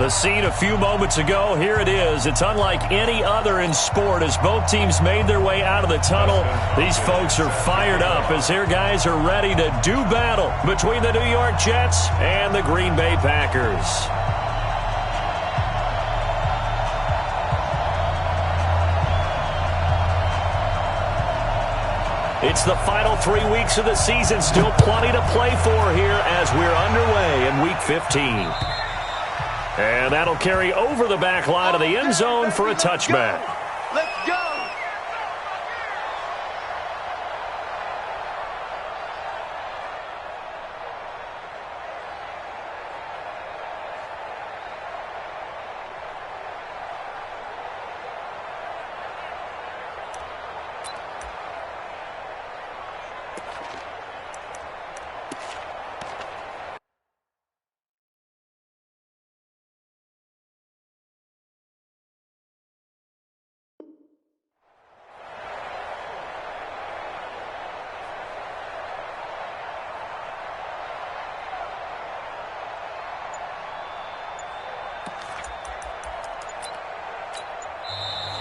The scene a few moments ago, here it is. It's unlike any other in sport as both teams made their way out of the tunnel. These folks are fired up as their guys are ready to do battle between the New York Jets and the Green Bay Packers. It's the final 3 weeks of the season. Still plenty to play for here as we're underway in Week 15. And that'll carry over the back line of the end zone for a touchback. Let's go!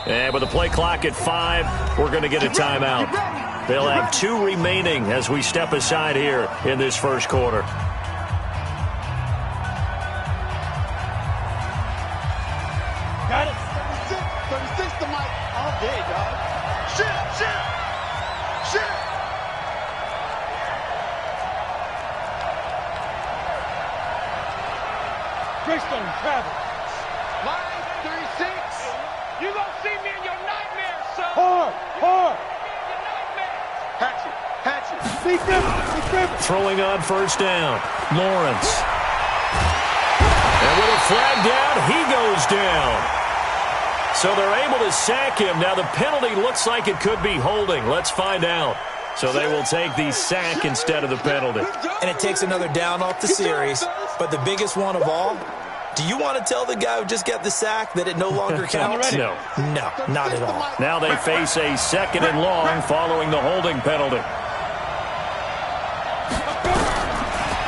And with the play clock at 5, we're going to get a timeout. They'll have 2 remaining as we step aside here in this first quarter. Got it. 36 to Mike. All day, dog. Shit. Greystone travels. Line 36. You gonna see me in your nightmares, son. Hard. Hatchet. Big difference. Throwing on first down. Lawrence. And with a flag down, he goes down. So they're able to sack him. Now the penalty looks like it could be holding. Let's find out. So they will take the sack instead of the penalty. And it takes another down off the series. But the biggest one of all, do you want to tell the guy who just got the sack that it no longer counts? No, not at all. Now they face a 2nd and long following the holding penalty.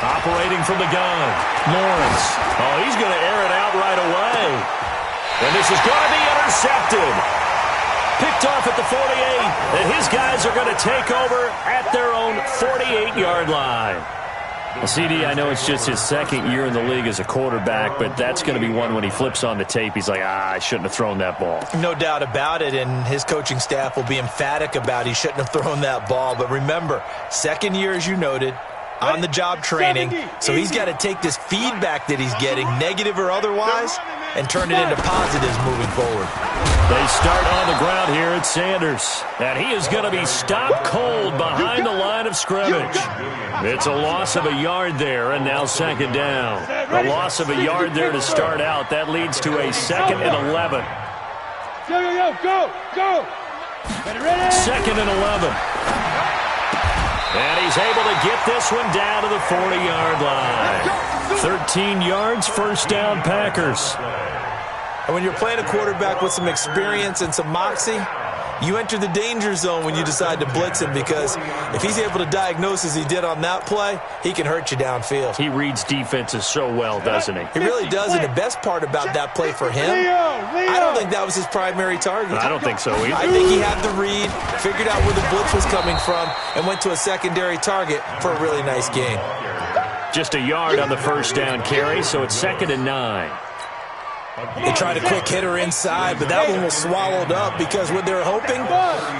Operating from the gun, Lawrence. Oh, he's going to air it out right away. And this is going to be intercepted. Picked off at the 48. And his guys are going to take over at their own 48-yard line. Well, CD, I know it's just his 2nd year in the league as a quarterback, but that's going to be one when he flips on the tape. He's like, I shouldn't have thrown that ball. No doubt about it, and his coaching staff will be emphatic about he shouldn't have thrown that ball. But remember, 2nd year, as you noted, on-the-job training, so he's got to take this feedback that he's getting, negative or otherwise, and turn it into positives moving forward. They start on the ground here at Sanders, and he is going to be stopped cold behind the line of scrimmage. It's a loss of a yard there, and now 2nd down. A loss of a yard there to start out. That leads to a 2nd and 11. Go. 2nd and 11. And he's able to get this one down to the 40-yard line. 13 yards, first down, Packers. And when you're playing a quarterback with some experience and some moxie, you enter the danger zone when you decide to blitz him, because if he's able to diagnose as he did on that play, he can hurt you downfield. He reads defenses so well, doesn't he? He really does, and the best part about that play for him, I don't think that was his primary target. I don't think so either. I think he had the read, figured out where the blitz was coming from, and went to a secondary target for a really nice gain. Just a yard on the first down carry, so it's 2nd and 9. They tried a quick hitter inside, but that one was swallowed up because what they're hoping,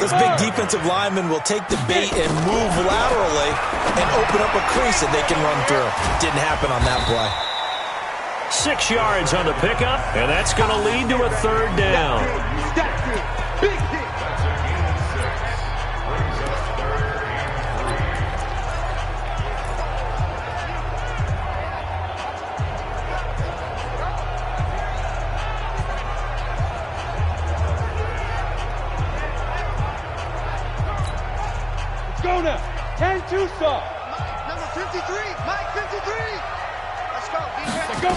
this big defensive lineman will take the bait and move laterally and open up a crease that they can run through. Didn't happen on that play. 6 yards on the pickup, and that's going to lead to a 3rd down. Go now. 10-2 stop. Number 53. Mike 53. Let's go. Let's go.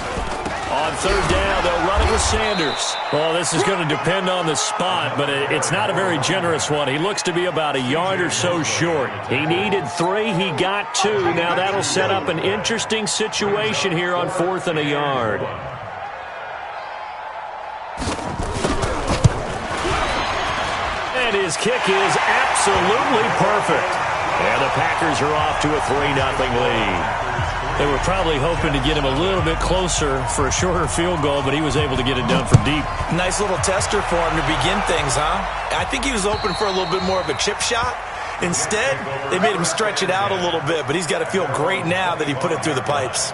On 3rd down, they'll run it with Sanders. Well, this is going to depend on the spot, but it's not a very generous one. He looks to be about a yard or so short. He needed 3. He got 2. Now that'll set up an interesting situation here on 4th and a yard. And his kick is absolutely perfect. And the Packers are off to a 3-0 lead. They were probably hoping to get him a little bit closer for a shorter field goal, but he was able to get it done from deep. Nice little tester for him to begin things, huh? I think he was open for a little bit more of a chip shot. Instead, they made him stretch it out a little bit, but he's got to feel great now that he put it through the pipes.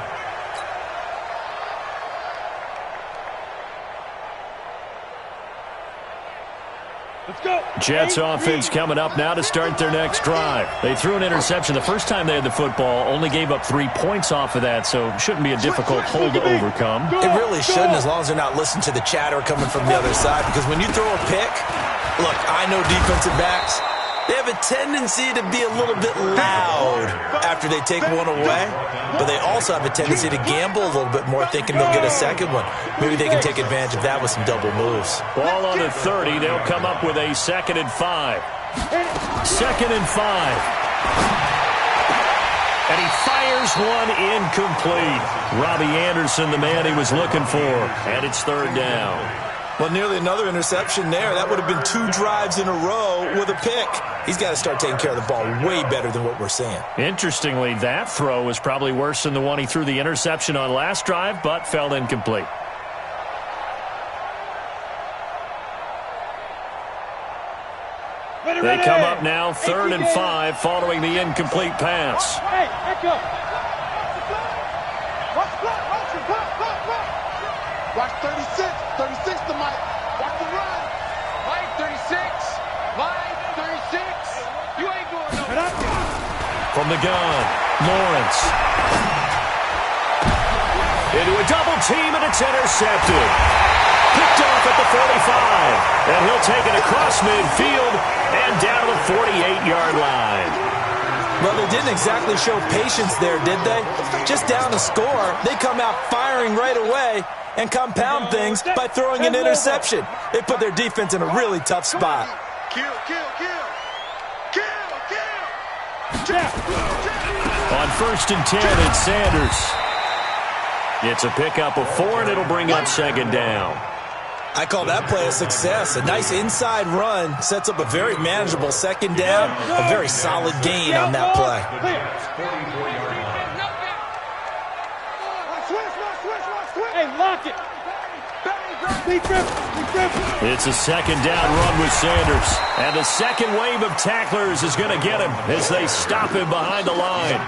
Let's go. Jets offense coming up now to start their next drive. They threw an interception the first time they had the football, only gave up 3 points off of that, so shouldn't be a difficult hole to overcome. It really shouldn't, as long as they're not listening to the chatter coming from the other side, because when you throw a pick, look, I know defensive backs, they have a tendency to be a little bit loud after they take one away, but they also have a tendency to gamble a little bit more, thinking they'll get a second one. Maybe they can take advantage of that with some double moves. Ball on the 30. They'll come up with a 2nd and 5. 2nd and 5. And he fires one incomplete. Robbie Anderson, the man he was looking for. And it's 3rd down. Well, nearly another interception there. That would have been 2 drives in a row with a pick. He's got to start taking care of the ball way better than what we're seeing. Interestingly, that throw was probably worse than the one he threw the interception on last drive, but fell incomplete. They come up now 3rd and 5 following the incomplete pass. Hey, echo. Watch 36. 36 to Mike. Watch the run. Mike 36. Mike 36. You ain't going nowhere. From the gun, Lawrence. Into a double team, and it's intercepted. Picked off at the 45. And he'll take it across midfield and down to the 48-yard line. Well, they didn't exactly show patience there, did they? Just down a score, they come out firing right away and compound things by throwing an interception. They put their defense in a really tough spot. Kill. On 1st and 10, it's Sanders. It's a pickup of 4, and it'll bring up 2nd down. I call that play a success. A nice inside run sets up a very manageable 2nd down. A very solid gain on that play. Hey, lock it. It's a 2nd down run with Sanders. And the second wave of tacklers is going to get him as they stop him behind the line.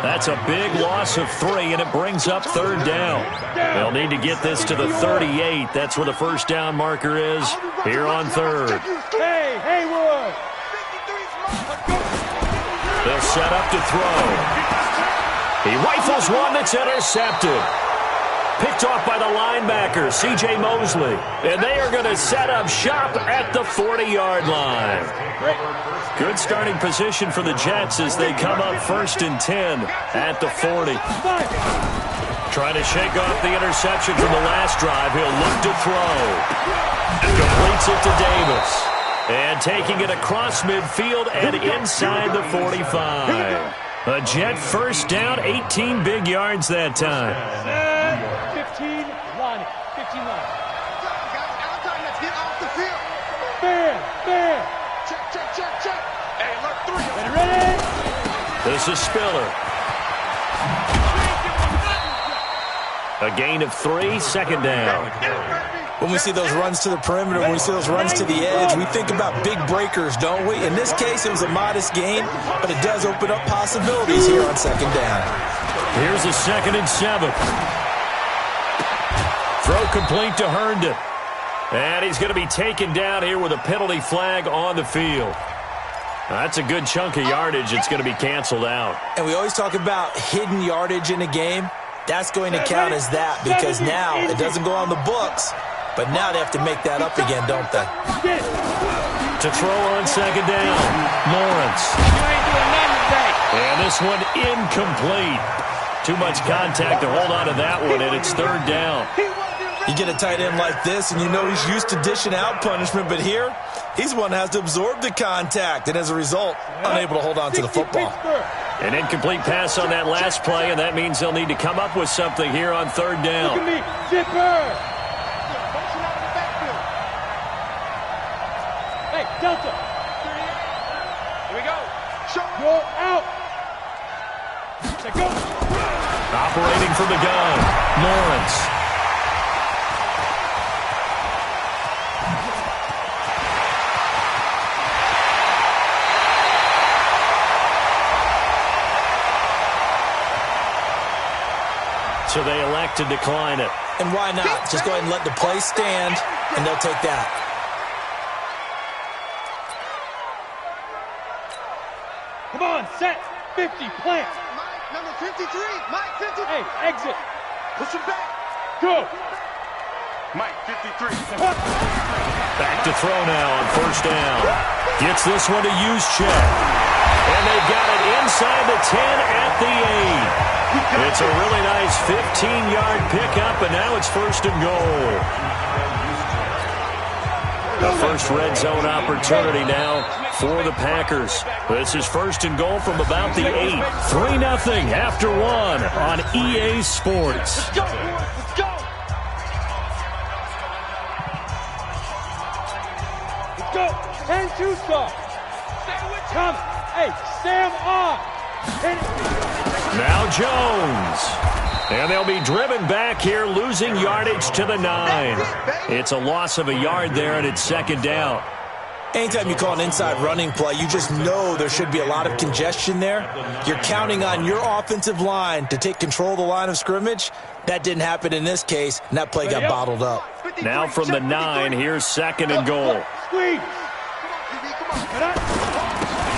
That's a big loss of 3, and it brings up 3rd down. They'll need to get this to the 38. That's where the 1st down marker is here on 3rd. Hey, Haywood. They'll set up to throw. He rifles one that's intercepted. Picked off by the linebacker, C.J. Mosley. And they are going to set up shop at the 40-yard line. Good starting position for the Jets as they come up 1st and 10 at the 40. Trying to shake off the interception from the last drive. He'll look to throw. Completes it to Davis. And taking it across midfield and inside the 45. A Jet 1st down, 18 big yards that time. 15 line. 15 line. Outside, let's get off the field. Fair. Check. Hey, look, 3. Ready? This is Spiller. A gain of 3, 2nd down. When we see those runs to the perimeter, when we see those runs to the edge, we think about big breakers, don't we? In this case, it was a modest gain, but it does open up possibilities here on 2nd down. Here's a 2nd and 7. Throw complete to Herndon. And he's going to be taken down here with a penalty flag on the field. That's a good chunk of yardage. It's going to be canceled out. And we always talk about hidden yardage in a game. That's going to count as that because now it doesn't go on the books, but now they have to make that up again, don't they? To throw on 2nd down, Lawrence. And this one incomplete. Too much contact to hold on to that one, and it's 3rd down. You get a tight end like this, and you know he's used to dishing out punishment, but here, he's the one that has to absorb the contact, and as a result, unable to hold on to the football. An incomplete pass on that last play, and that means they'll need to come up with something here on 3rd down. Look at me. Zipper. Hey, Delta. Go out. Go. Operating from the gun, Lawrence. So they elect to decline it. And why not? Just go ahead and let the play stand, and they'll take that. Come on, set. 50, plant. Mike, number 53. Mike, 53. Hey, exit. Push him back. Go. Mike, 53. Back to throw now on first down. Gets this one to use check. And they've got it inside the 10 at the 8. It's a really nice 15-yard pickup, and now it's first and goal. The first red zone opportunity now for the Packers. This is first and goal from about the 8. 3-0 after 1 on EA Sports. Let's go. Let's go. Let's go. 10-2 stop. Come. Hey, Sam off. Now Jones. And they'll be driven back here, losing yardage to the 9. It's a loss of a yard there, and it's second down. Anytime you call an inside running play, you just know there should be a lot of congestion there. You're counting on your offensive line to take control of the line of scrimmage. That didn't happen in this case, and that play got bottled up. Now from the 9, here's second and goal. Squeeze.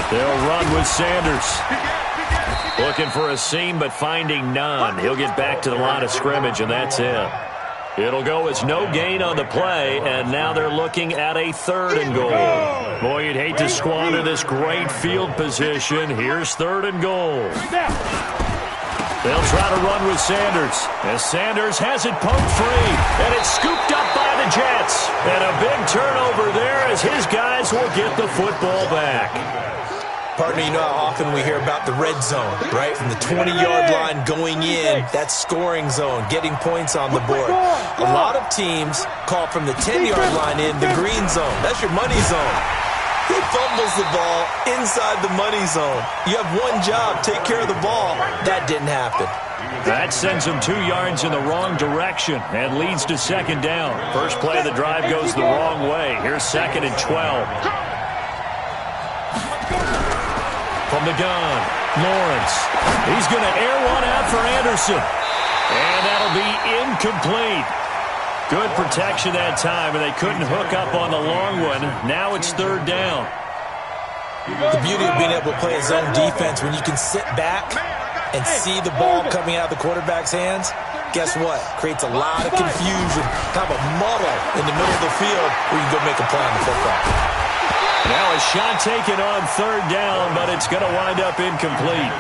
They'll run with Sanders. Looking for a seam, but finding none. He'll get back to the line of scrimmage, and that's it. It'll go as no gain on the play, and now they're looking at a third and goal. Boy, you'd hate to squander this great field position. Here's third and goal. They'll try to run with Sanders, as Sanders has it poked free, and it's scooped up by the Jets. And a big turnover there as his guys will get the football back. Partner, you know how often we hear about the red zone, right? From the 20-yard line going in, that scoring zone, getting points on the board. A lot of teams call from the 10-yard line in the green zone. That's your money zone. He fumbles the ball inside the money zone. You have one job, take care of the ball. That didn't happen. That sends him 2 yards in the wrong direction and leads to second down. First play of the drive goes the wrong way. Here's second and 12. From the gun, Lawrence. He's going to air one out for Anderson. And that'll be incomplete. Good protection that time, and they couldn't hook up on the long one. Now it's third down. The beauty of being able to play a zone defense when you can sit back and see the ball coming out of the quarterback's hands, guess what? Creates a lot of confusion, kind of a muddle in the middle of the field where you can go make a play on the football. Now a shot taken on third down, but it's going to wind up incomplete.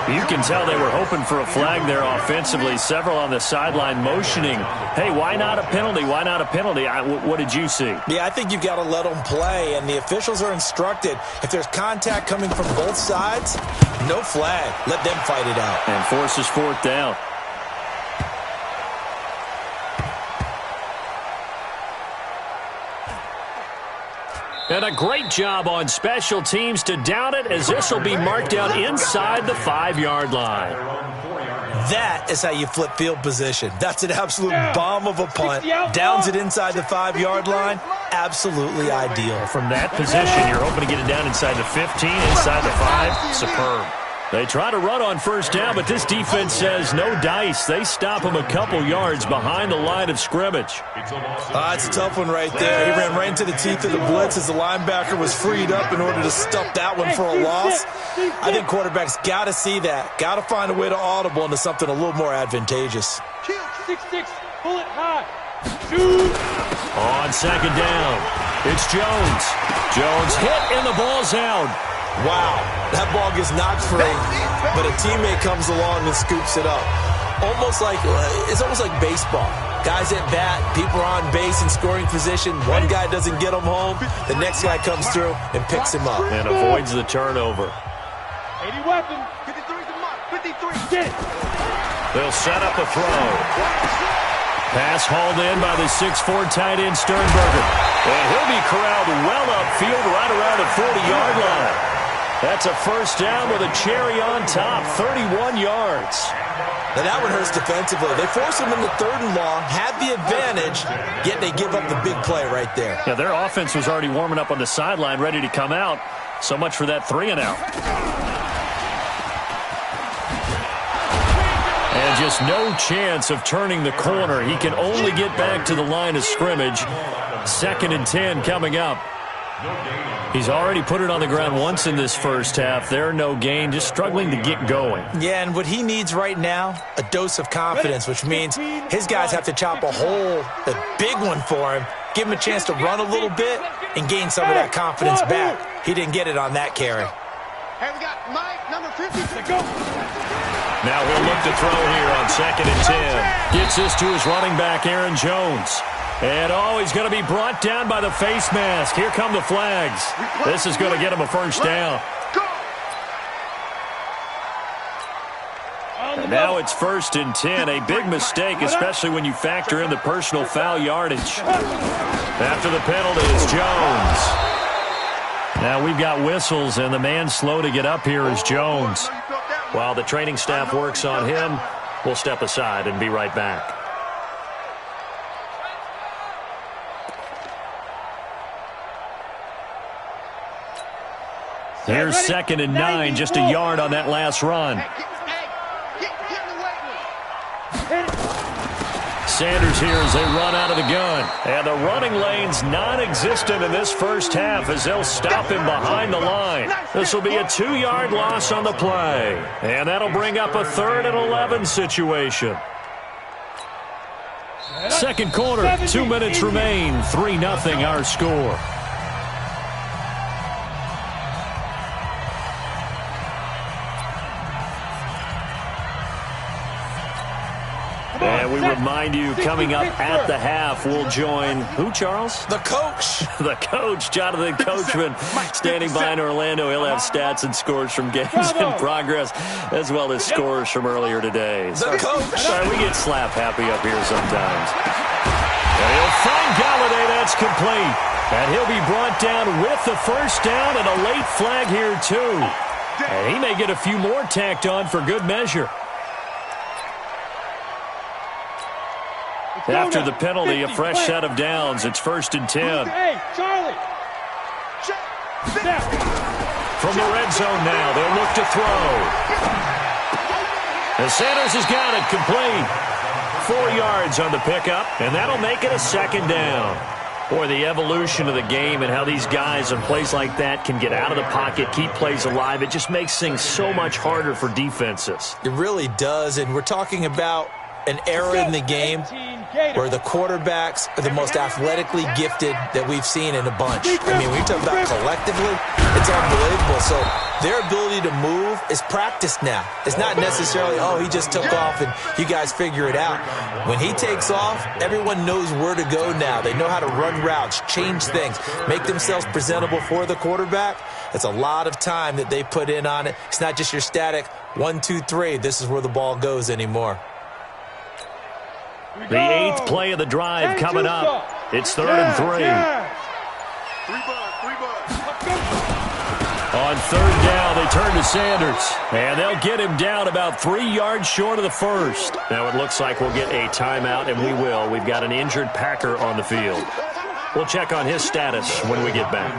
You can tell they were hoping for a flag there offensively. Several on the sideline motioning, hey, why not a penalty? Why not a penalty? What did you see? Yeah, I think you've got to let them play, and the officials are instructed. If there's contact coming from both sides, no flag. Let them fight it out. And forces fourth down. And a great job on special teams to down it, as this will be marked down inside the 5-yard line. That is how you flip field position. That's an absolute bomb of a punt. Downs it inside the 5-yard line. Absolutely ideal. From that position, you're hoping to get it down inside the 15, inside the 5. Superb. They try to run on first down, but this defense says no dice. They stop him a couple yards behind the line of scrimmage. It's a tough one right there. He ran right into the teeth of the blitz as the linebacker was freed up in order to stuff that one for a loss. I think quarterbacks got to see that. Got to find a way to audible into something a little more advantageous. 6-6, pull it high. Shoot. On second down, it's Jones. Jones hit and the ball's out. Wow, that ball gets knocked free, but a teammate comes along and scoops it up. It's almost like baseball. Guys at bat, people are on base in scoring position. One guy doesn't get him home. The next guy comes through and picks him up. And avoids the turnover. 80 weapon. 53's the mark. 53. Get it. They'll set up a throw. Pass hauled in by the 6'4" tight end Sternberger. And he'll be corralled well upfield right around the 40-yard line. That's a first down with a cherry on top, 31 yards. Now that one hurts defensively. They force them into 3rd and long, have the advantage, yet they give up the big play right there. Yeah, their offense was already warming up on the sideline, ready to come out. So much for that 3 and out. And just no chance of turning the corner. He can only get back to the line of scrimmage. 2nd and 10 coming up. He's already put it on the ground once in this first half. There, no gain, just struggling to get going. Yeah, and what he needs right now, a dose of confidence, which means his guys have to chop a hole, a big one for him, give him a chance to run a little bit and gain some of that confidence back. He didn't get it on that carry. Hey, we got Mike, number 50. Go. Now he'll look to throw here on 2nd and 10. Gets this to his running back, Aaron Jones. And, he's going to be brought down by the face mask. Here come the flags. This is going to get him a first down. And now it's 1st and 10. A big mistake, especially when you factor in the personal foul yardage. After the penalty is Jones. Now we've got whistles, and the man slow to get up here is Jones. While the training staff works on him, we'll step aside and be right back. Here's 2nd and 9, just a yard on that last run. Sanders here as they run out of the gun. And the running lane's non-existent in this first half as they'll stop him behind the line. This will be a 2-yard loss on the play. And that'll bring up a 3rd and 11 situation. Second quarter, 2 minutes remain. 3-0 our score. And we remind you, coming up at the half, we'll join who, Charles? The coach. The coach, Jonathan Coachman, standing by in Orlando. He'll have stats and scores from games in progress, as well as scores from earlier today. The coach. Sorry, we get slap happy up here sometimes. And he'll find Galladay. That's complete. And he'll be brought down with the first down and a late flag here, too. And he may get a few more tacked on for good measure. After the penalty, a fresh set of downs. It's 1st and 10. Hey, Charlie. From the red zone now, they'll look to throw. And Sanders has got it complete. 4 yards on the pickup, and that'll make it a 2nd down. Boy, the evolution of the game and how these guys on plays like that can get out of the pocket, keep plays alive, it just makes things so much harder for defenses. It really does, and we're talking about an era in the game where the quarterbacks are the most athletically gifted that we've seen in a bunch. I mean, when you talk about collectively, it's unbelievable. So their ability to move is practiced now. It's not necessarily, he just took off and you guys figure it out. When he takes off, everyone knows where to go now. They know how to run routes, change things, make themselves presentable for the quarterback. It's a lot of time that they put in on it. It's not just your static 1, 2, 3. This is where the ball goes anymore. The 8th play of the drive coming up. It's 3rd and 3. 3 bucks. On 3rd down, they turn to Sanders. And they'll get him down about 3 yards short of the first. Now it looks like we'll get a timeout, and we will. We've got an injured Packer on the field. We'll check on his status when we get back.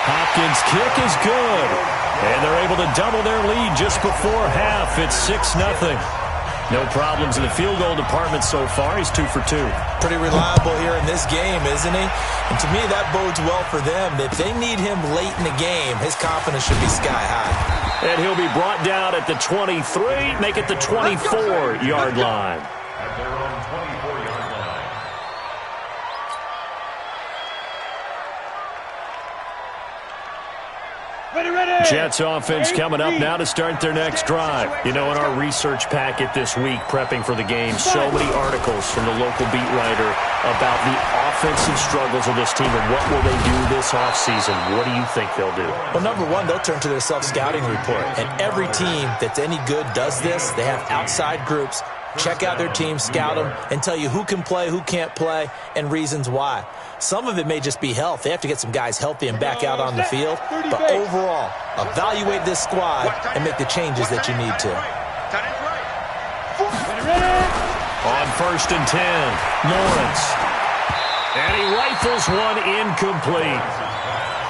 Hopkins' kick is good. And they're able to double their lead just before half. It's 6-0. No problems in the field goal department so far. He's 2 for 2. Pretty reliable here in this game, isn't he? And to me, that bodes well for them. If they need him late in the game, his confidence should be sky high. And he'll be brought down at the 23, make it the 24-yard line. At their own 24-yard line. Jets offense coming up now to start their next drive. You know, in our research packet this week, prepping for the game, so many articles from the local beat writer about the offensive struggles of this team and what will they do this offseason. What do you think they'll do? Well, number one, they'll turn to their self-scouting report. And every team that's any good does this. They have outside groups check out their team, scout them, and tell you who can play, who can't play, and reasons why. Some of it may just be health. They have to get some guys healthy and back out on the field. But overall, evaluate this squad and make the changes that you need to. On 1st and 10, Lawrence. And he rifles one incomplete.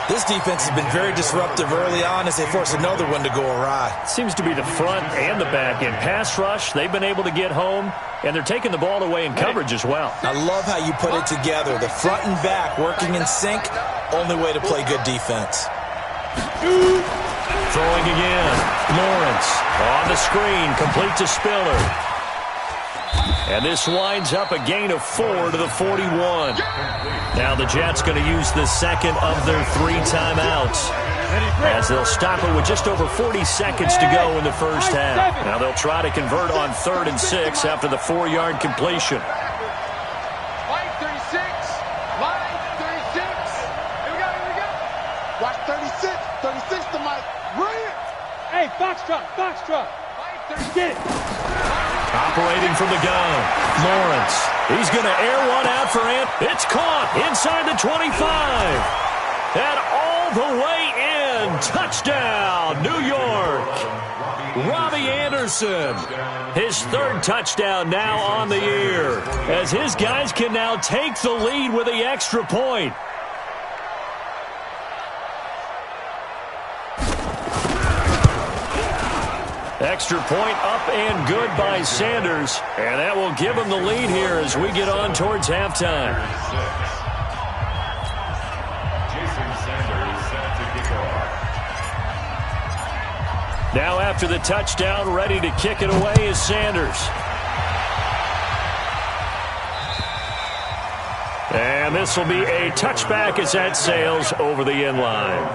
This defense has been very disruptive early on as they force another one to go awry. Seems to be the front and the back end. Pass rush, they've been able to get home, and they're taking the ball away in coverage as well. I love how you put it together. The front and back working in sync, only way to play good defense. Throwing again. Lawrence on the screen, complete to Spiller. And this winds up a gain of 4 to the 41. Now the Jets going to use the second of their 3 timeouts, as they'll stop it with just over 40 seconds to go in the first half. Now they'll try to convert on 3rd and 6 after the 4-yard completion. Line 36. Line 36. Here we go. Watch 36. 36 to Mike. Brilliant. Hey, Foxtrot. Get it. Operating from the gun, Lawrence. He's going to air one out for Ant. It's caught inside the 25. And all the way in. Touchdown, New York. Robbie Anderson. His 3rd touchdown now on the year, as his guys can now take the lead with the extra point. Extra point up and good by Sanders. And that will give him the lead here as we get on towards halftime. Jason Sanders set to kick off. Now after the touchdown, ready to kick it away is Sanders. And this will be a touchback as that sails over the end line.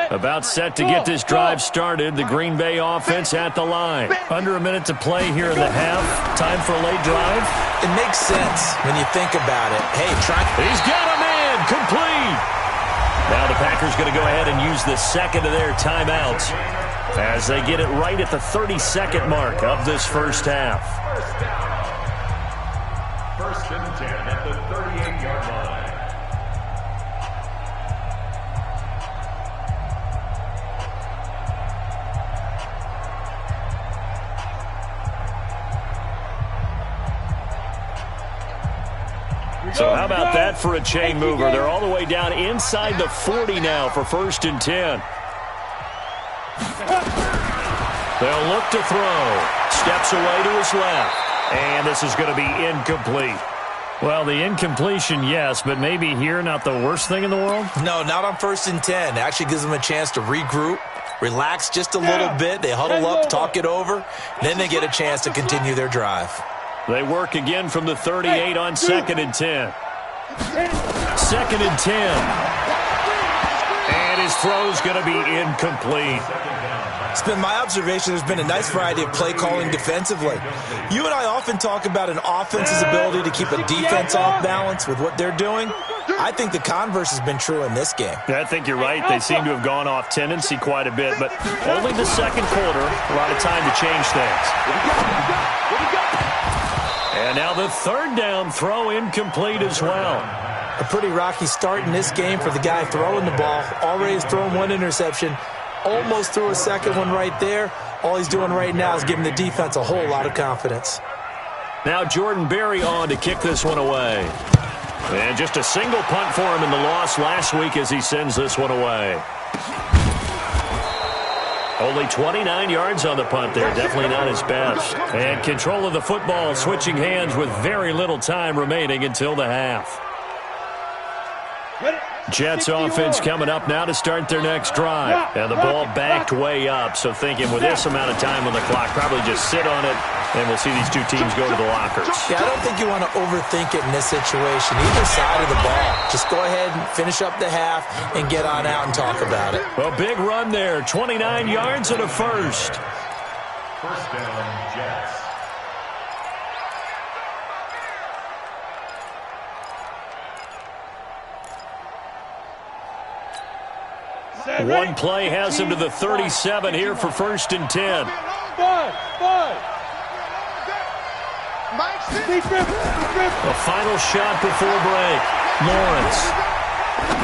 About set to get this drive started. The Green Bay offense at the line. Under a minute to play here in the half. Time for a late drive. It makes sense when you think about it. Hey, he's got a man complete. Now the Packers going to go ahead and use the second of their timeouts as they get it right at the 32nd mark of this first half. 1st and 10 at the 38-yard line. So how about that for a chain mover? They're all the way down inside the 40 now for 1st and 10. They'll look to throw. Steps away to his left. And this is going to be incomplete. Well, the incompletion, yes, but maybe here not the worst thing in the world? No, not on 1st and 10. It actually gives them a chance to regroup, relax just a little bit. They huddle up, talk it over. Then they get a chance to continue their drive. They work again from the 38 on 2nd and 10. 2nd and 10. And his throw's going to be incomplete. It's been my observation there's been a nice variety of play calling defensively. You and I often talk about an offense's ability to keep a defense off balance with what they're doing. I think the converse has been true in this game. I think you're right. They seem to have gone off tendency quite a bit, but only the 2nd quarter, a lot of time to change things. And now the 3rd down throw incomplete as well. A pretty rocky start in this game for the guy throwing the ball. Already has thrown 1 interception. Almost threw a 2nd one right there. All he's doing right now is giving the defense a whole lot of confidence. Now Jordan Berry on to kick this one away. And just a single punt for him in the loss last week as he sends this one away. Only 29 yards on the punt there. Definitely not his best. And control of the football, switching hands with very little time remaining until the half. Jets offense coming up now to start their next drive. And the ball backed way up, so thinking with this amount of time on the clock, probably just sit on it, and we'll see these two teams go to the lockers. Yeah, I don't think you want to overthink it in this situation. Either side of the ball. Just go ahead and finish up the half and get on out and talk about it. Well, big run there. 29 yards and a first. 1st down, Jets. One play has him to the 37 here for 1st and 10. A final shot before break. Lawrence.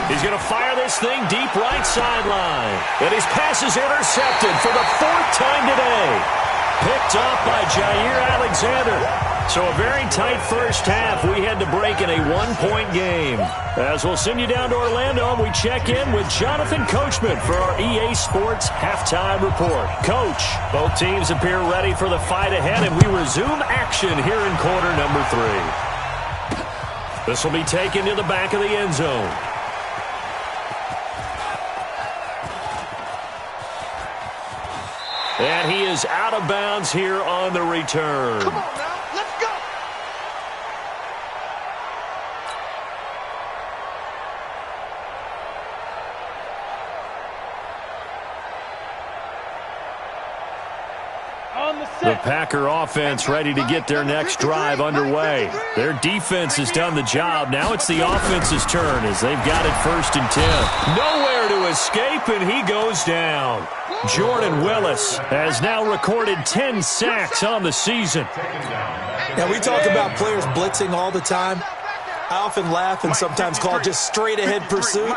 He's going to fire this thing deep right sideline. And his pass is intercepted for the 4th time today. Picked off by Jair Alexander. So a very tight first half. We had to break in a 1-point game. As we'll send you down to Orlando, we check in with Jonathan Coachman for our EA Sports Halftime Report. Coach, both teams appear ready for the fight ahead, and we resume action here in quarter number 3. This will be taken to the back of the end zone. And he is out of bounds here on the return. Come on now, let's go. The Packer offense ready to get their next drive underway. Their defense has done the job. Now it's the offense's turn as they've got it 1st and 10. Nowhere to escape, and he goes down. Jordan Willis has now recorded 10 sacks on the season. Now, we talk about players blitzing all the time. I often laugh and sometimes call it just straight-ahead pursuit.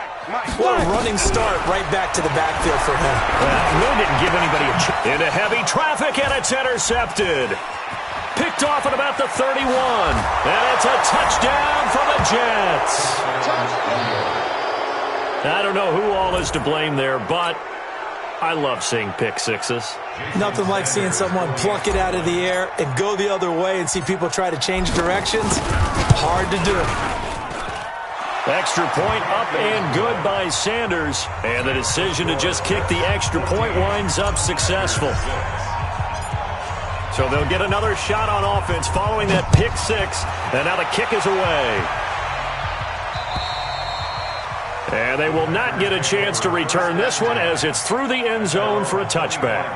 What a running start right back to the backfield for him. Really didn't give anybody a chance. Into heavy traffic, and it's intercepted. Picked off at about the 31. And it's a touchdown for the Jets. I don't know who all is to blame there, but I love seeing pick sixes. Nothing like seeing someone pluck it out of the air and go the other way and see people try to change directions. Hard to do. Extra point up and good by Sanders. And the decision to just kick the extra point winds up successful. So they'll get another shot on offense following that pick six. And now the kick is away. And they will not get a chance to return this one as it's through the end zone for a touchback.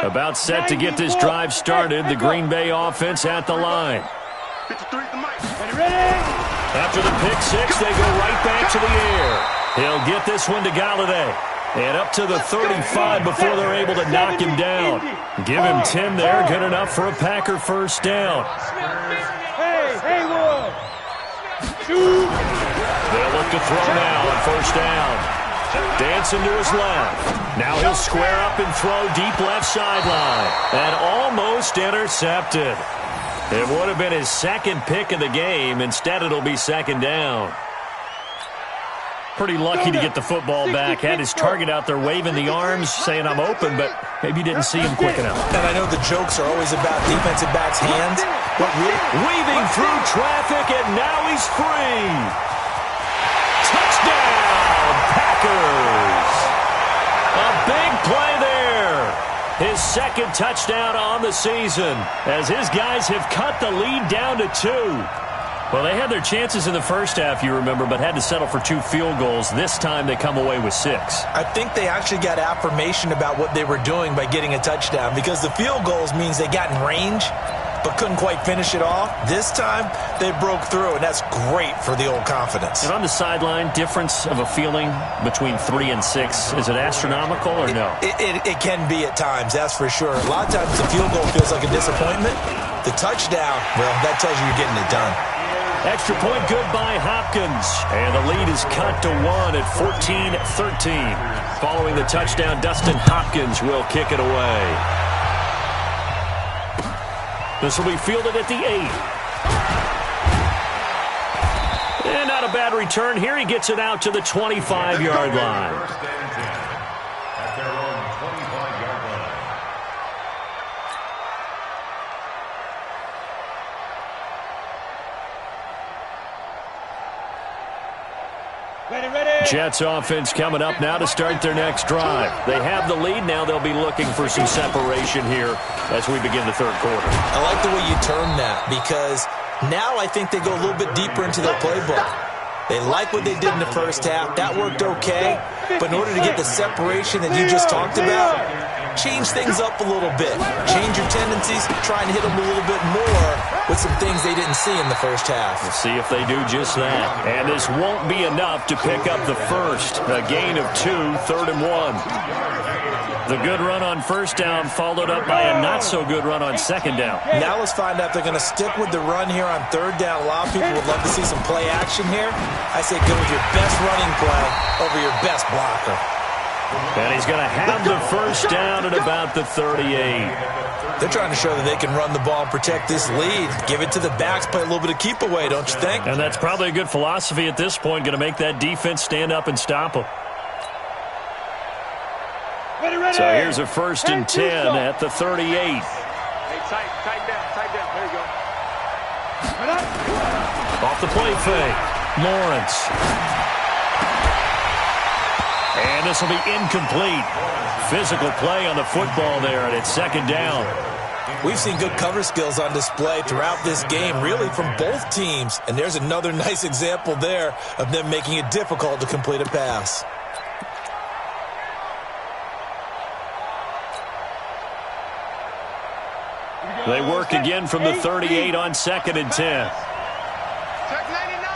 About set to get this drive started. The Green Bay offense at the line. After the pick six, they go right back to the air. He'll get this one to Galladay. And up to the 35 before they're able to knock him down. Give him 10 there. Good enough for a Packer 1st down. They'll look to throw now on 1st down. Dancing to his left. Now he'll square up and throw deep left sideline. And almost intercepted. It would have been his 2nd pick of the game. Instead, it'll be 2nd down. Pretty lucky to get the football back. Had his target out there waving the arms, saying I'm open, but maybe didn't see him quick enough. And I know the jokes are always about defensive backs' hands, but really, weaving through traffic, and now he's free. Touchdown, Packers. A big play there. His 2nd touchdown on the season as his guys have cut the lead down to 2. Well, they had their chances in the first half, you remember, but had to settle for 2 field goals. This time they come away with 6. I think they actually got affirmation about what they were doing by getting a touchdown because the field goals means they got in range but couldn't quite finish it off. This time they broke through, and that's great for the old confidence. And on the sideline, difference of a feeling between 3 and 6, is it astronomical or no? It can be at times, that's for sure. A lot of times the field goal feels like a disappointment. The touchdown, well, that tells you you're getting it done. Extra point good by Hopkins. And the lead is cut to 1 at 14-13. Following the touchdown, Dustin Hopkins will kick it away. This will be fielded at the 8. And not a bad return here. He gets it out to the 25-yard line. At their own 25-yard line. Jets offense coming up now to start their next drive. They have the lead. Now they'll be looking for some separation here as we begin the 3rd quarter. I like the way you term that because now I think they go a little bit deeper into their playbook. They like what they did in the first half. That worked okay. But in order to get the separation that you just talked about, change things up a little bit. Change your tendencies, try and hit them a little bit more with some things they didn't see in the first half. We'll see if they do just that. And this won't be enough to pick up the first. A gain of 2, 3rd and 1. The good run on first down followed up by a not-so-good run on second down. Now let's find out if they're going to stick with the run here on third down. A lot of people would love to see some play action here. I say go with your best running play over your best blocker. And he's going to have the first down at about the 38. They're trying to show that they can run the ball and protect this lead. Give it to the backs, play a little bit of keep away, don't you think? And that's probably a good philosophy at this point, going to make that defense stand up and stop them. Ready. So here's a 1st and 10 at the 38. Hey, tight down. There you go. Off the play fake. Lawrence. And this will be incomplete. Physical play on the football there, and it's 2nd down. We've seen good cover skills on display throughout this game, really from both teams. And there's another nice example there of them making it difficult to complete a pass. They work again from the 38 on 2nd and 10. Check 99.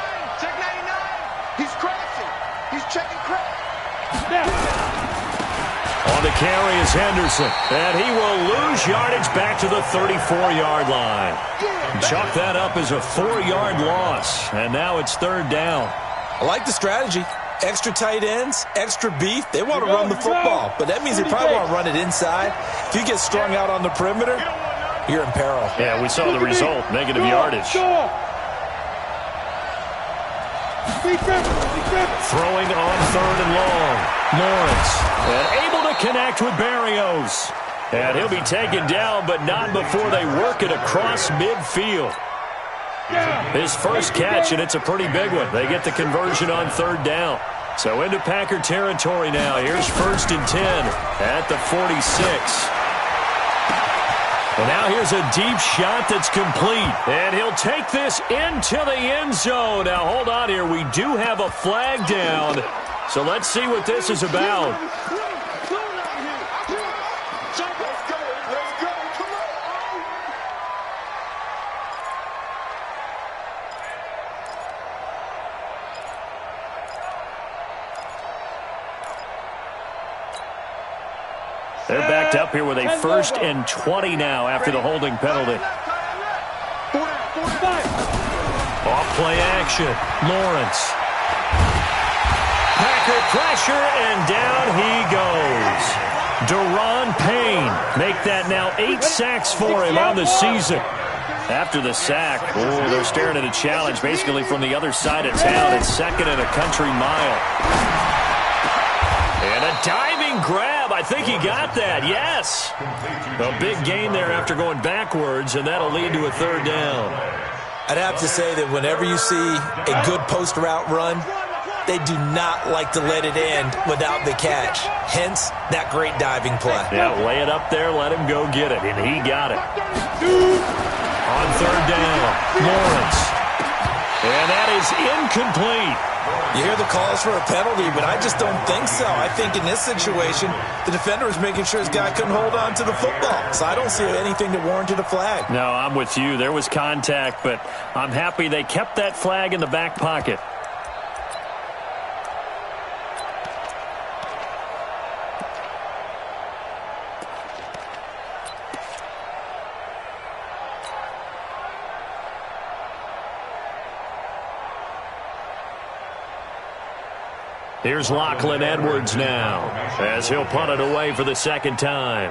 He's crossing. He's checking crack. On the carry is Henderson, and he will lose yardage back to the 34-yard line. Chalk that up as a 4-yard loss, and now it's 3rd down. I like the strategy. Extra tight ends, extra beef. They want to run the football, but that means they probably want to run it inside. If you get strung out on the perimeter, you're in peril. Yeah, we saw the result, negative yardage. Throwing on 3rd and long. Lawrence, and able to connect with Berrios. And he'll be taken down, but not before they work it across midfield. His first catch, and it's a pretty big one. They get the conversion on 3rd down. So into Packer territory now. Here's 1st and 10 at the 46. And now here's a deep shot that's complete. And he'll take this into the end zone. Now, hold on here. We do have a flag down. So let's see what this is about. They're backed up here with a 1st and 20 now after the holding penalty. Off play action. Lawrence. Packer pressure, and down he goes. Deron Payne make that now 8 sacks for him on the season. After the sack, they're staring at a challenge basically from the other side of town. It's 2nd and a country mile. And a diving grab. I think he got that. Yes. A big gain there after going backwards, and that'll lead to a 3rd down. I'd have to say that whenever you see a good post route run, they do not like to let it end without the catch. Hence, that great diving play. Yeah, lay it up there, let him go get it, and he got it. On 3rd down, Lawrence. And that is incomplete. You hear the calls for a penalty, but I just don't think so. I think in this situation, the defender was making sure his guy couldn't hold on to the football. So I don't see anything that warranted a flag. No, I'm with you. There was contact, but I'm happy they kept that flag in the back pocket. Here's Lachlan Edwards now, as he'll punt it away for the 2nd time.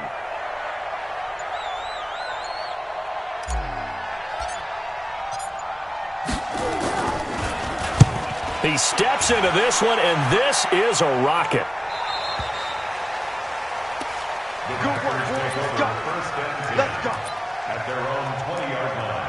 He steps into this one, and this is a rocket. Good work, boys. Let's go. At their own 20-yard line.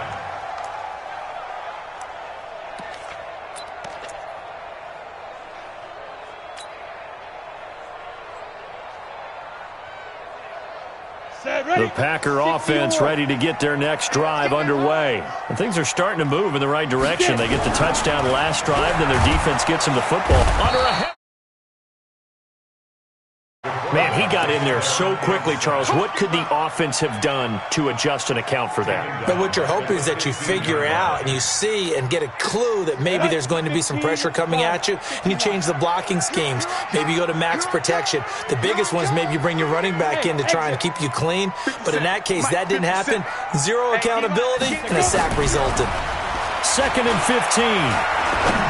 The Packer offense ready to get their next drive underway. And things are starting to move in the right direction. They get the touchdown last drive, then their defense gets them the football. Under a Man, he got in there so quickly, Charles. What could the offense have done to adjust and account for that? But what you're hoping is that you figure out and you see and get a clue that maybe there's going to be some pressure coming at you, and you change the blocking schemes. Maybe you go to max protection. The biggest one is maybe you bring your running back in to try and keep you clean. But in that case, that didn't happen. Zero accountability, and a sack resulted. 2nd and 15.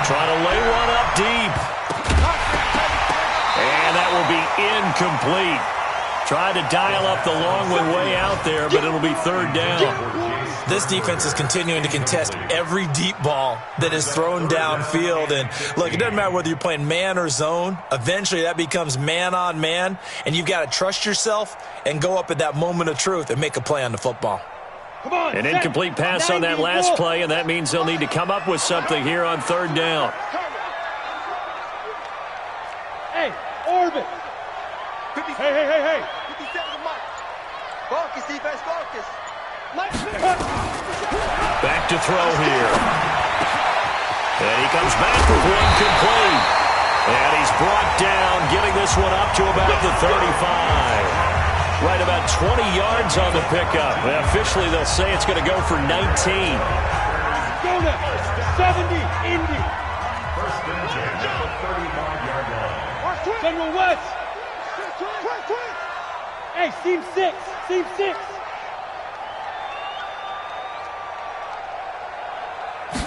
Trying to lay one up deep. And that will be incomplete. Tried to dial up the long one way out there, but it'll be 3rd down. This defense is continuing to contest every deep ball that is thrown downfield. And, look, it doesn't matter whether you're playing man or zone. Eventually, that becomes man on man, and you've got to trust yourself and go up at that moment of truth and make a play on the football. Come on, An incomplete pass on that last play, and that means they'll need to come up with something here on 3rd down. Hey, Orbit. Hey. 57 Mike. Focus, defense, focus. Back to throw here. And he comes back with one complete. And he's brought down, getting this one up to about the 35. Right about 20 yards on the pickup. Officially, they'll say it's going to go for 19. Go now. 70, Indy. First and 10 at the 35-yard line. General West. Hey, seam 6. Seam 6.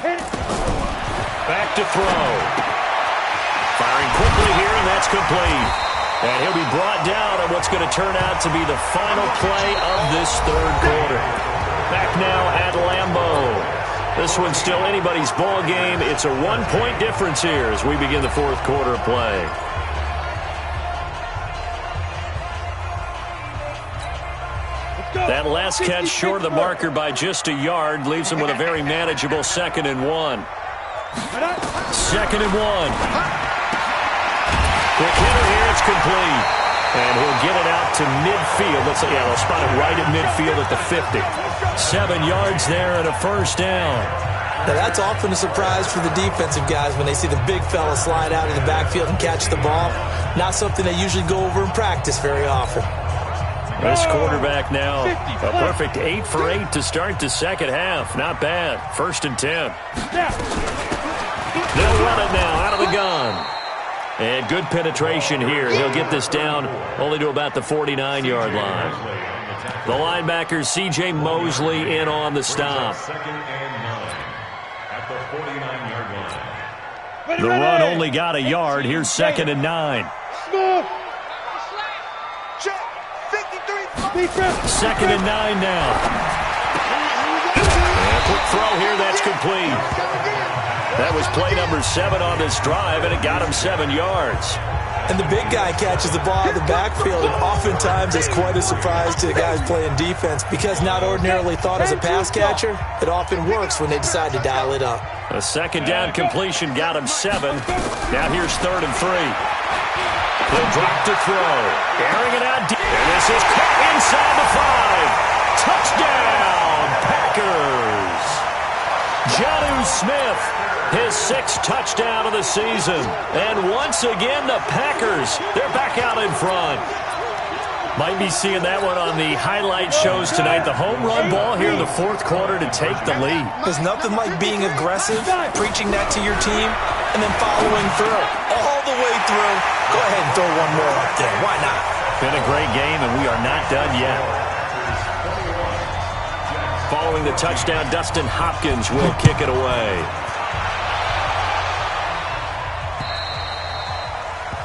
Hit it. Back to throw. Firing quickly here, and that's complete. And he'll be brought down on what's going to turn out to be the final play of this 3rd quarter. Back now at Lambeau. This one's still anybody's ball game. It's a 1-point difference here as we begin the 4th quarter play. That last catch short of the marker by just a yard leaves him with a very manageable 2nd and 1. 2nd and 1. Quick hitter here, it's complete. And he'll get it out to midfield. Let's say, yeah, they'll spot it right at midfield at the 50. 7 yards there and a 1st down. Now, that's often a surprise for the defensive guys when they see the big fella slide out of the backfield and catch the ball. Not something they usually go over in practice very often. This quarterback now, a perfect 8 for 8 to start the 2nd half. Not bad. 1st and 10. They'll run it now out of the gun. And good penetration here. He'll get this down only to about the 49-yard line. The linebacker, C.J. Mosley, in on the stop. 2nd and 9 at the 49-yard line. The run only got a yard. Here's 2nd and 9. Smooth. Check. 53. 2nd and 9 now. And a quick throw here. That's complete. That was play number 7 on this drive, and it got him 7 yards. And the big guy catches the ball in the backfield, and oftentimes it's quite a surprise to the guys playing defense because not ordinarily thought as a pass catcher, it often works when they decide to dial it up. A 2nd down completion got him 7. Now here's 3rd and 3. He'll drop to throw. Airing it out deep. And this is caught inside the 5. Touchdown, Packers. Jonnu Smith, his 6th touchdown of the season. And once again, the Packers, they're back out in front. Might be seeing that one on the highlight shows tonight. The home run ball here in the 4th quarter to take the lead. There's nothing like being aggressive, preaching that to your team, and then following through. All the way through. Go ahead and throw one more up there. Why not? Been a great game, and we are not done yet. Following the touchdown, Dustin Hopkins will kick it away.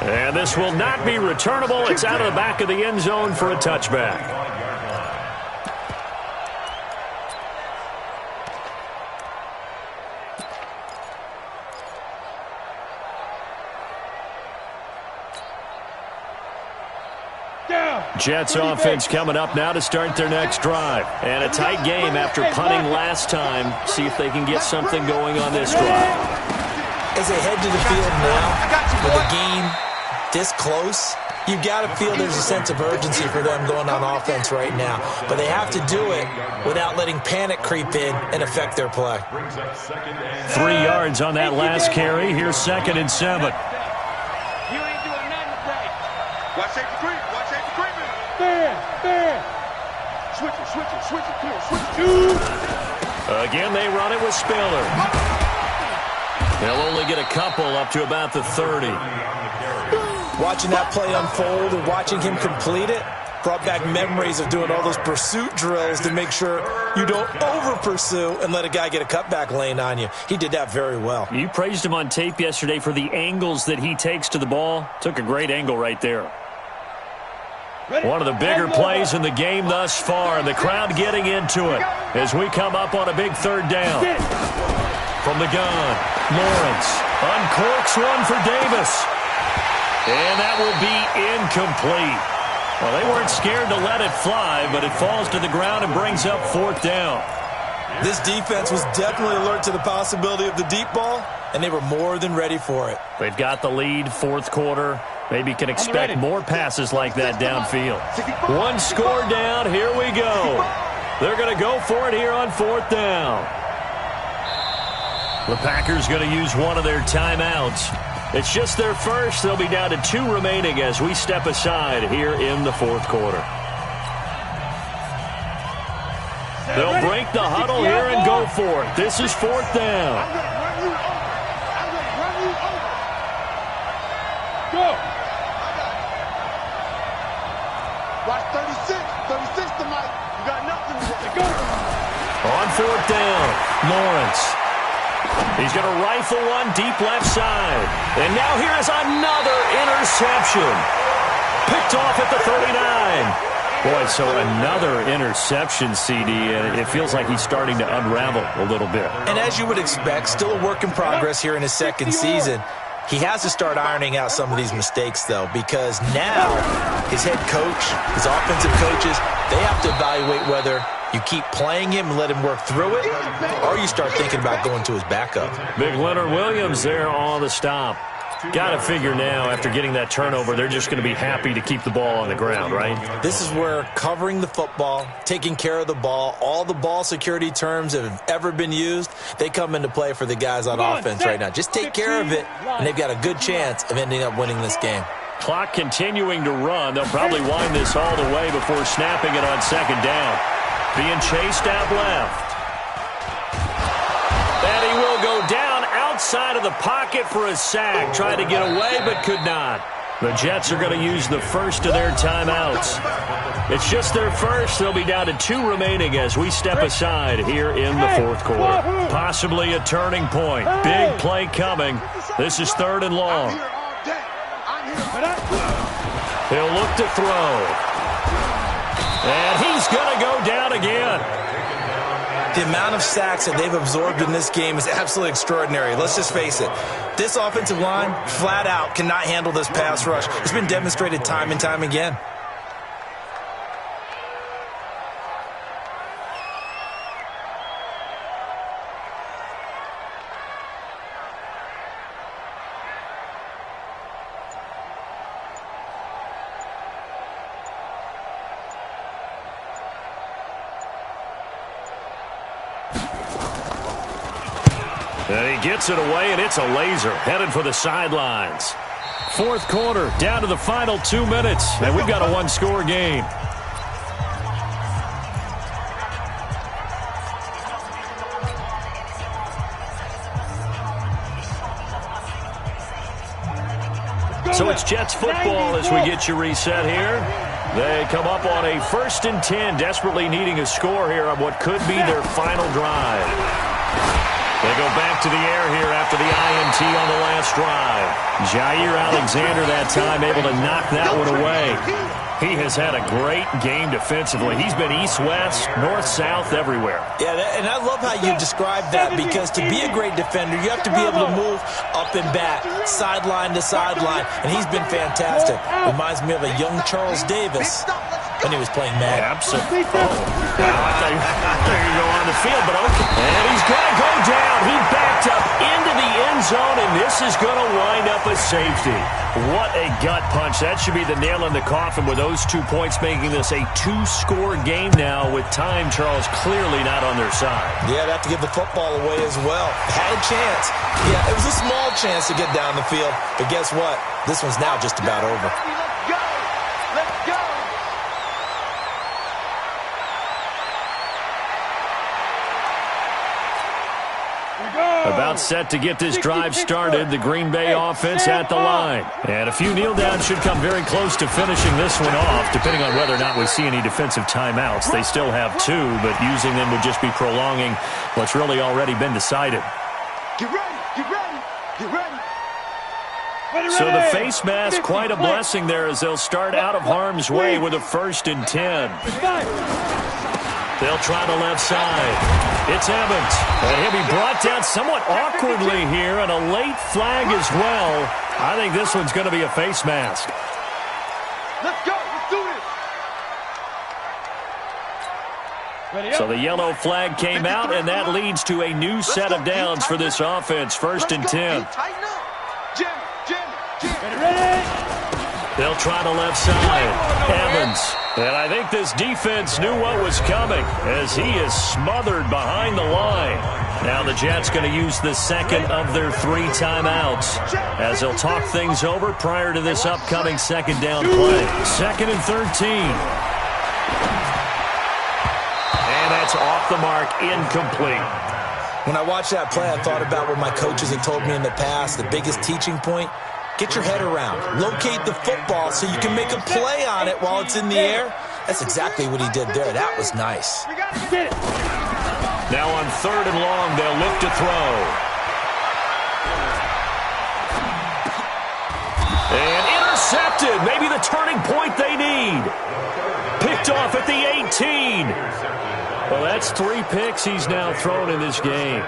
And this will not be returnable. It's out of the back of the end zone for a touchback. Jets offense coming up now to start their next drive. And a tight game after punting last time. See if they can get something going on this drive. As they head to the field now, with the game this close, you've got to feel there's a sense of urgency for them going on offense right now. But they have to do it without letting panic creep in and affect their play. 3 yards on that last carry. Here's 2nd and 7. You ain't doing nothing today. Watch 83. Watch Stand. Switch it. Come on, switch it. Again, they run it with Spiller. They'll only get a couple up to about the 30. Watching that play unfold and watching him complete it brought back memories of doing all those pursuit drills to make sure you don't over-pursue and let a guy get a cutback lane on you. He did that very well. You praised him on tape yesterday for the angles that he takes to the ball. Took a great angle right there. One of the bigger plays in the game thus far, and the crowd getting into it as we come up on a big third down. From the gun, Lawrence uncorks one for Davis. And that will be incomplete. Well, they weren't scared to let it fly, but it falls to the ground and brings up fourth down. This defense was definitely alert to the possibility of the deep ball, and they were more than ready for it. They've got the lead, fourth quarter. Maybe can expect more passes like that downfield. One score down. Here we go. They're going to go for it here on fourth down. The Packers going to use one of their timeouts. It's just their first. They'll be down to 2 remaining as we step aside here in the fourth quarter. They'll break the huddle here and go for it. This is fourth down. Go. Watch 36 to Mike. You got nothing. Go. On fourth down, Lawrence. He's going to rifle one deep left side. And now here is another interception. Picked off at the 39. Boy, so another interception, CD, and it feels like he's starting to unravel a little bit. And as you would expect, still a work in progress here in his second season. He has to start ironing out some of these mistakes, though, because now his head coach, his offensive coaches, they have to evaluate whether you keep playing him and let him work through it, or you start thinking about going to his backup. Big Leonard Williams there on the stop. Got to figure now, after getting that turnover, they're just going to be happy to keep the ball on the ground, right? This is where covering the football, taking care of the ball, all the ball security terms that have ever been used, they come into play for the guys on offense right now. Just take care of it, and they've got a good chance of ending up winning this game. Clock continuing to run. They'll probably wind this all the way before snapping it on second down. Being chased out left. And he will go down outside of the pocket for a sack. Tried to get away, but could not. The Jets are going to use the first of their timeouts. It's just their first. They'll be down to 2 remaining as we step aside here in the fourth quarter. Possibly a turning point. Big play coming. This is third and long. He'll look to throw. And he's going to go down again. The amount of sacks that they've absorbed in this game is absolutely extraordinary. Let's just face it. This offensive line, flat out, cannot handle this pass rush. It's been demonstrated time and time again. And he gets it away, and it's a laser headed for the sidelines. Fourth quarter, down to the final 2 minutes, and we've got a one-score game. So it's Jets football as we get you reset here. They come up on a 1st and 10, desperately needing a score here on what could be their final drive. They go back to the air here after the INT on the last drive. Jair Alexander that time able to knock that one away. He has had a great game defensively. He's been east-west, north-south, everywhere. Yeah, and I love how you describe that, because to be a great defender, you have to be able to move up and back, sideline to sideline, and he's been fantastic. Reminds me of a young Charles Davis when he was playing Madden. Absolutely. Oh, I thought you go on the field, but okay. And he's going to go down. He backed up into the end zone, and this is going to wind up a safety. What a gut punch. That should be the nail in the coffin with those 2 points, making this a 2-score game now with time, Charles, clearly not on their side. Yeah, they have to give the football away as well. Had a chance. Yeah, it was a small chance to get down the field, but guess what? This one's now just about over. Let's go. About set to get this drive started. The Green Bay offense at the line. And a few kneel downs should come very close to finishing this one off, depending on whether or not we see any defensive timeouts. They still have 2, but using them would just be prolonging what's really already been decided. Get ready, get ready, get ready. So the face mask, quite a blessing there as they'll start out of harm's way with a 1st and 10. They'll try the left side. It's Evans. And he'll be brought down somewhat awkwardly here, and a late flag as well. I think this one's going to be a face mask. Let's go, let's do this. So the yellow flag came out, and that leads to a new set of downs for this offense. 1st and 10. They'll try the left side. Evans. And I think this defense knew what was coming as he is smothered behind the line. Now the Jets going to use the 2nd of their 3 timeouts as they'll talk things over prior to this upcoming 2nd down play. 2nd and 13. And that's off the mark, incomplete. When I watched that play, I thought about what my coaches had told me in the past. The biggest teaching point, get your head around. Locate the football so you can make a play on it while it's in the air. That's exactly what he did there. That was nice. Now on 3rd and long, they'll look to throw. And intercepted. Maybe the turning point they need. Picked off at the 18. Well, that's 3 picks he's now thrown in this game.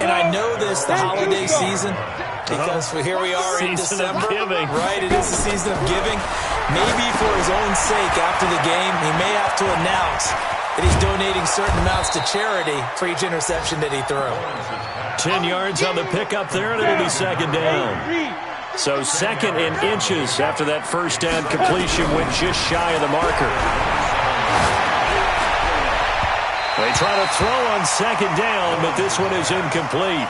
And I know this, the holiday season, because here we are in December. Right, it is the season of giving. Maybe for his own sake after the game, he may have to announce that he's donating certain amounts to charity for each interception that he threw. 10 yards on the pickup there, and it'll be 2nd down. So 2nd in inches after that 1st down completion went just shy of the marker. They try to throw on 2nd down, but this one is incomplete.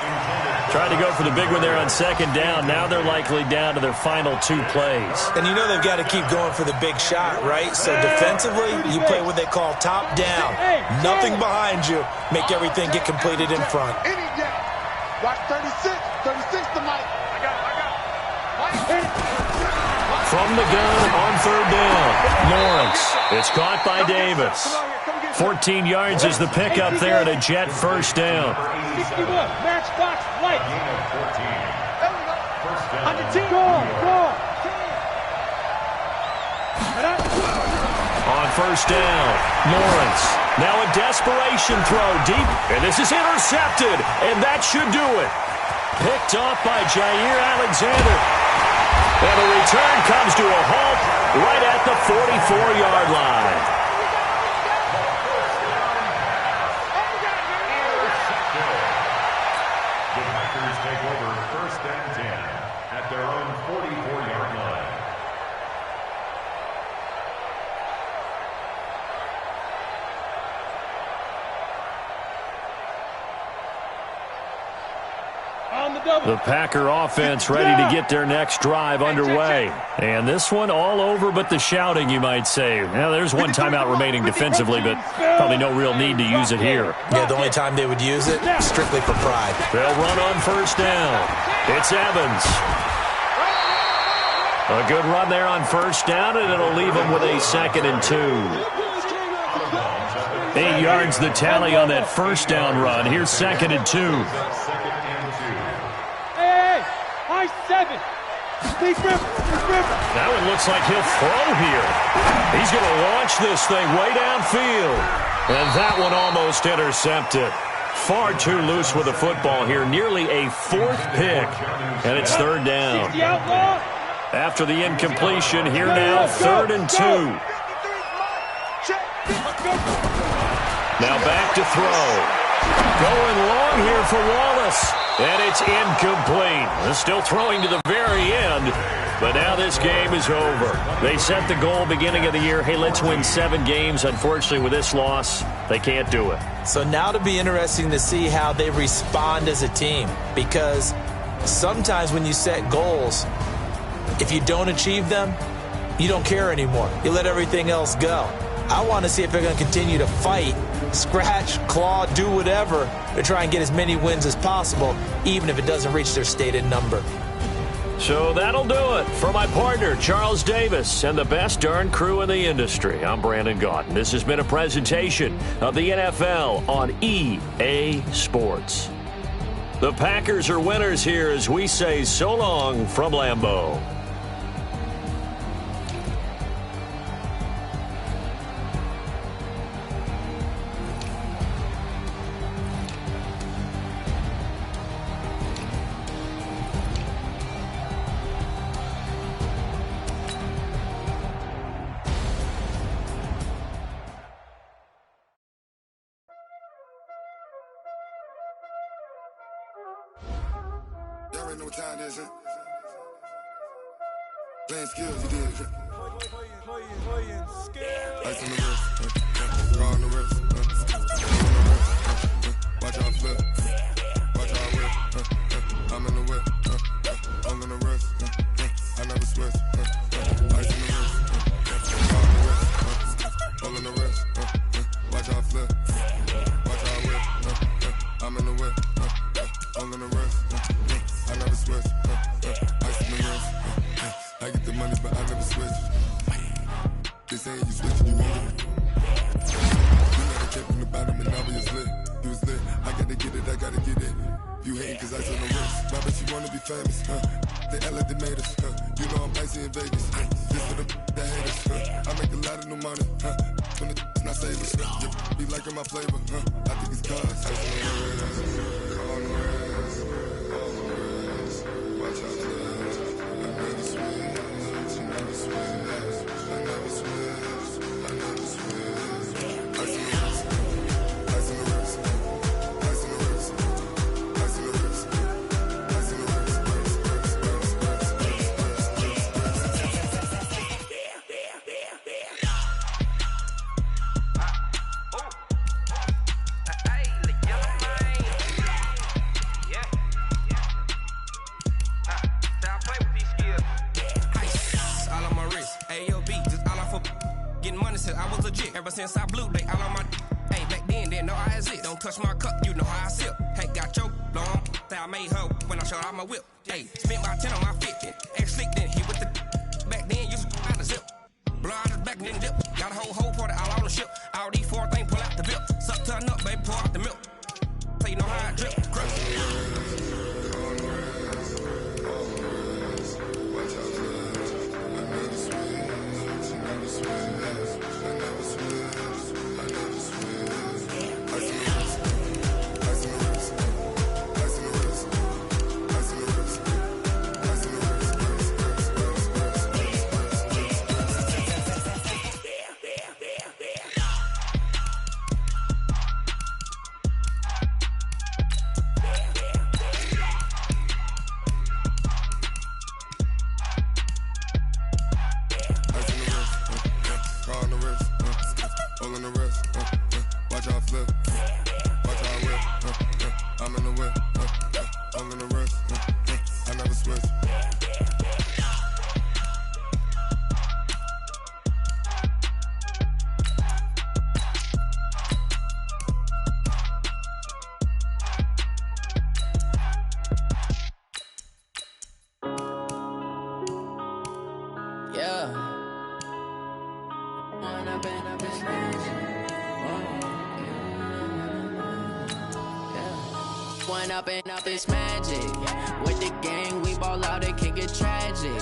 Tried to go for the big one there on 2nd down. Now they're likely down to their final 2 plays. And you know they've got to keep going for the big shot, right? So defensively, you play what they call top down. Nothing behind you. Make everything get completed in front. Any day. Watch 36. 36 to Mike. I got it. From the gun on 3rd down. Lawrence. It's caught by Davis. 14 yards is the pickup there and a Jet 1st down. 61, matchbox light. On the team. On 1st down, Lawrence. Now a desperation throw deep, and this is intercepted, and that should do it. Picked off by Jair Alexander. And the return comes to a halt right at the 44-yard line. Take over 1st and 10 at their own 44-yard line. The Packer offense ready to get their next drive underway. And this one all over but the shouting, you might say. Now, there's one timeout remaining defensively, but probably no real need to use it here. Yeah, the only time they would use it, strictly for pride. They'll run on 1st down. It's Evans. A good run there on 1st down, and it'll leave them with a 2nd and 2. 8 yards the tally on that 1st down run. Here's 2nd and 2. That one looks like he'll throw here. He's going to launch this thing way downfield. And that one almost intercepted. Far too loose with the football here. Nearly a 4th pick. And it's 3rd down. After the incompletion, here now, 3rd and 2. Now back to throw. Going long here for Wallace. And it's incomplete. They're still throwing to the very end. But now this game is over. They set the goal beginning of the year. Hey, let's win 7 games. Unfortunately, with this loss, they can't do it. So now to be interesting to see how they respond as a team. Because sometimes when you set goals, if you don't achieve them, you don't care anymore. You let everything else go. I want to see if they're going to continue to fight scratch, claw, do whatever to try and get as many wins as possible, even if it doesn't reach their stated number. So that'll do it for my partner, Charles Davis, and the best darn crew in the industry. I'm Brandon Gaudin. This has been a presentation of the NFL on EA Sports. The Packers are winners here as we say so long from Lambeau. Y'all already know what time it is, huh? Playing skills, you did. Ice on the wrist, raw on the wrist, watch out flip, watch out whip, I'm in the whip, I'm in the wrist, I never switch, ice on the wrist, raw on the wrist, all in the wrist, watch out flip, watch out whip, I'm in the whip, all in the wrist, I never switch, ice on the wrist, I get the money but I never switch. They saying you switching, you wrong. You never kept in the bottom and now we was lit. You was lit, I gotta get it, I gotta get it. You hating cause ice on the wrist. Why bet you wanna be famous, They act like they made us, You know I'm icy in Vegas, This for the that hate us, I make a lot of new money, When it's not savers, Be liking my flavor, I think it's cause ice on the wrist, on the wrist, on the wrist. Watch out, I never switch, I never switch. I never switch, I never switch. Ice on the wrist, ice on the wrist, ice on the wrist, ice on the wrist, ice on the wrist, I was legit ever since I blew they all on my hey back then didn't know I exist. Don't touch my cup, you know how I sip. Hey, got your long that I made her when I showed out my whip. Hey, spent my 10 on my 50. Ex-slick then hit with the back then used to out the zip. Blow out his back and then dip. Got a whole party all on the ship. All these four things pull out the bip. Suck turn up, baby, pour out the milk. So you know how I drip. Up it's magic. With the gang, we ball out, it can get tragic.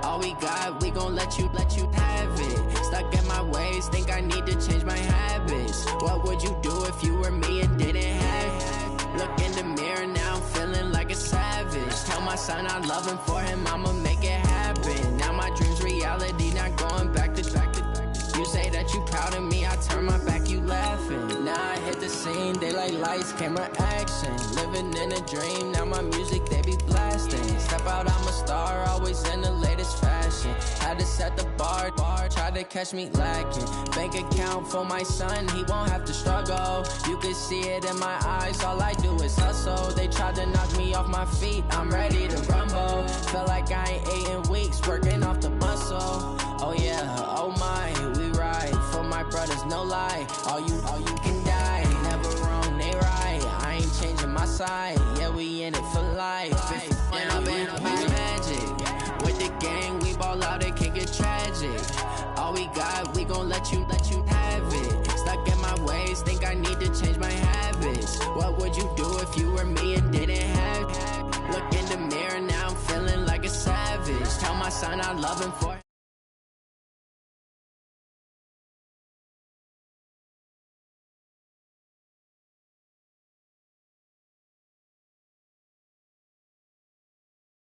All we got, we gon' let you have it. Stuck in my ways, think I need to change my habits. What would you do if you were me and didn't have it? Look in the mirror now, I'm feeling like a savage. Tell my son I love him, for him I'ma make it happen. Now my dream's reality, not going back to You say that you proud of me, I turn my back, you laughing. Now I hit the scene, they like lights, camera, action. Living in a dream, now my music, they be blasting. Step out, I'm a star, always in the latest fashion. Had to set the bar, try to catch me lacking. Bank account for my son, he won't have to struggle. You can see it in my eyes, all I do is hustle. They tried to knock me off my feet, I'm ready to rumble. Felt like I ain't ate in weeks, working off the muscle. Oh yeah, oh my, we ride for my brothers, no lie. All you can die. side, yeah, we in it for life. And I've been magic. With the gang, we ball out, it can get tragic. All we got, we gon' let you have it. Stuck in my ways, think I need to change my habits. What would you do if you were me and didn't have it? Look in the mirror, now I'm feeling like a savage. Tell my son I love him for